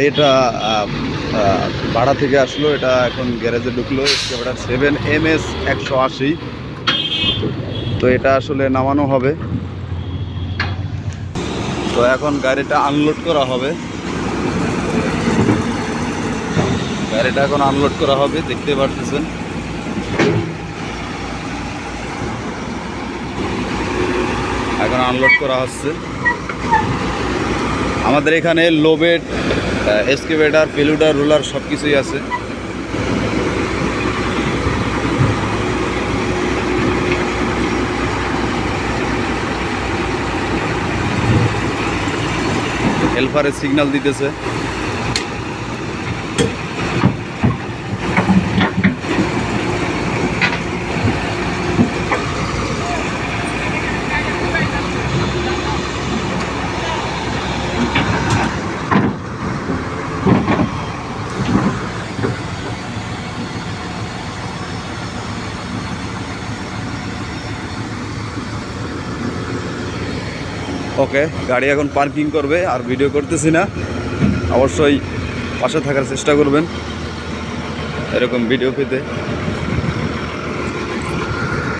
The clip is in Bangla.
এটা ভাড়া থেকে আসলো, এটা এখন গ্যারেজে ঢুকলো। Excavator 7MS 180। তো এটা আসলে নামানো হবে। তো এখন গাড়িটা আনলোড করা হবে। গাড়িটা এখন আনলোড করা হবে, দেখতে পারতেছেন। এখন আনলোড করা হচ্ছে। আমাদের এখানে লোবেড, এক্সকাভেটর, পেলুডার, রোলার সব কিছুই আছে। হেল্পারের সিগন্যাল দিতেছে। ওকে, গাড়ি এখন পার্কিং করবে। আর ভিডিও করতেছি না, অবশ্যই পাশে থাকার চেষ্টা করবেন এরকম ভিডিও পেতে।